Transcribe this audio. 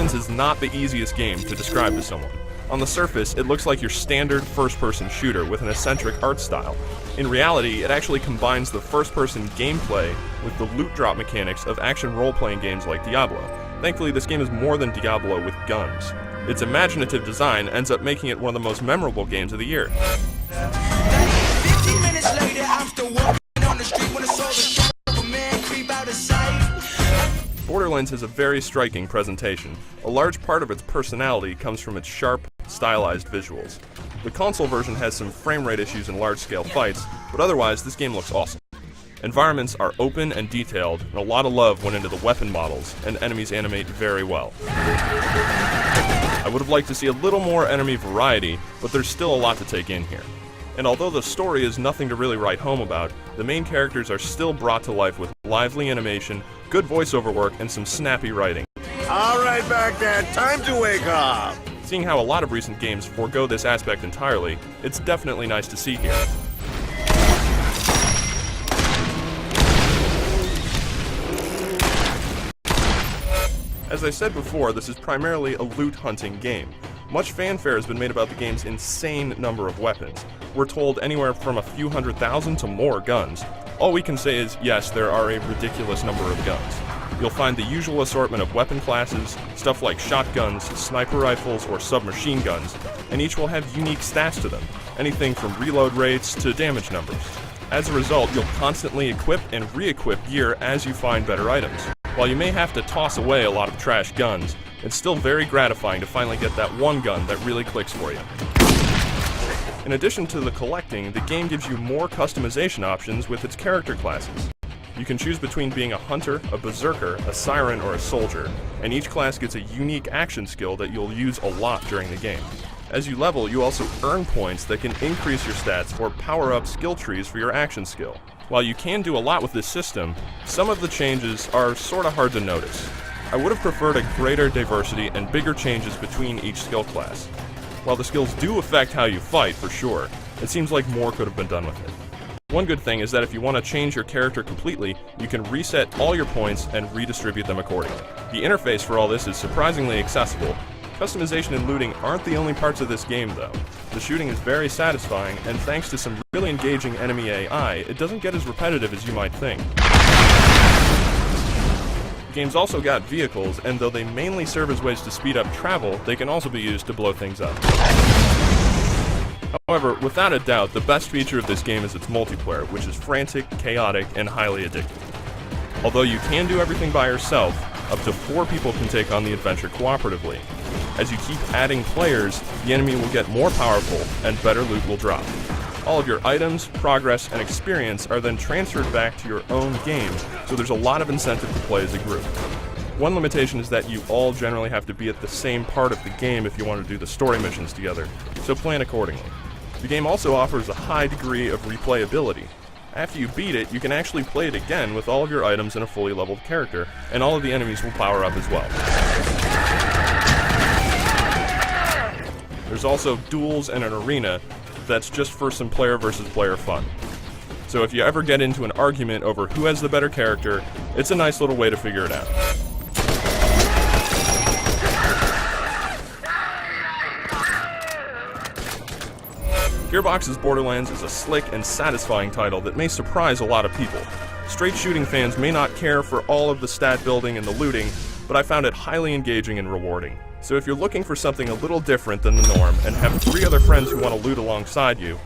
Borderlands is not the easiest game to describe to someone. On the surface, it looks like your standard first-person shooter with an eccentric art style. In reality, it actually combines the first-person gameplay with the loot drop mechanics of action role-playing games like Diablo. Thankfully, this game is more than Diablo with guns. Its imaginative design ends up making it one of the most memorable games of the year. 15 minutes later, I'm still walking on the street when I saw the shadow of a man creep out of sight. Borderlands has a very striking presentation. A large part of its personality comes from its sharp, stylized visuals. The console version has some frame rate issues in large-scale fights, but otherwise this game looks awesome. Environments are open and detailed, and a lot of love went into the weapon models, and enemies animate very well. I would have liked to see a little more enemy variety, but there's still a lot to take in here. And although the story is nothing to really write home about, the main characters are still brought to life with lively animation, good voiceover work, and some snappy writing. All right, Baghdad, time to wake up! Seeing how a lot of recent games forego this aspect entirely, it's definitely nice to see here. As I said before, this is primarily a loot hunting game. Much fanfare has been made about the game's insane number of weapons. We're told anywhere from a few 100,000 to more guns. All we can say is, yes, there are a ridiculous number of guns. You'll find the usual assortment of weapon classes, stuff like shotguns, sniper rifles, or submachine guns, and each will have unique stats to them, anything from reload rates to damage numbers. As a result, you'll constantly equip and re-equip gear as you find better items. While you may have to toss away a lot of trash guns, it's still very gratifying to finally get that one gun that really clicks for you. In addition to the collecting, the game gives you more customization options with its character classes. You can choose between being a hunter, a berserker, a siren, or a soldier, and each class gets a unique action skill that you'll use a lot during the game. As you level, you also earn points that can increase your stats or power up skill trees for your action skill. While you can do a lot with this system, some of the changes are sorta hard to notice. I would have preferred a greater diversity and bigger changes between each skill class. While the skills do affect how you fight, for sure, it seems like more could have been done with it. One good thing is that if you want to change your character completely, you can reset all your points and redistribute them accordingly. The interface for all this is surprisingly accessible. Customization and looting aren't the only parts of this game, though. The shooting is very satisfying, and thanks to some really engaging enemy AI, it doesn't get as repetitive as you might think. The game's also got vehicles, and though they mainly serve as ways to speed up travel, they can also be used to blow things up. However, without a doubt, the best feature of this game is its multiplayer, which is frantic, chaotic, and highly addictive. Although you can do everything by yourself, up to 4 people can take on the adventure cooperatively. As you keep adding players, the enemy will get more powerful, and better loot will drop. All of your items, progress, and experience are then transferred back to your own game, so there's a lot of incentive to play as a group. One limitation is that you all generally have to be at the same part of the game if you want to do the story missions together, so plan accordingly. The game also offers a high degree of replayability. After you beat it, you can actually play it again with all of your items and a fully leveled character, and all of the enemies will power up as well. There's also duels and an arena that's just for some player versus player fun. So if you ever get into an argument over who has the better character, it's a nice little way to figure it out. Gearbox's Borderlands is a slick and satisfying title that may surprise a lot of people. Straight shooting fans may not care for all of the stat building and the looting, but I found it highly engaging and rewarding. So if you're looking for something a little different than the norm and have 3 other friends who want to loot alongside you,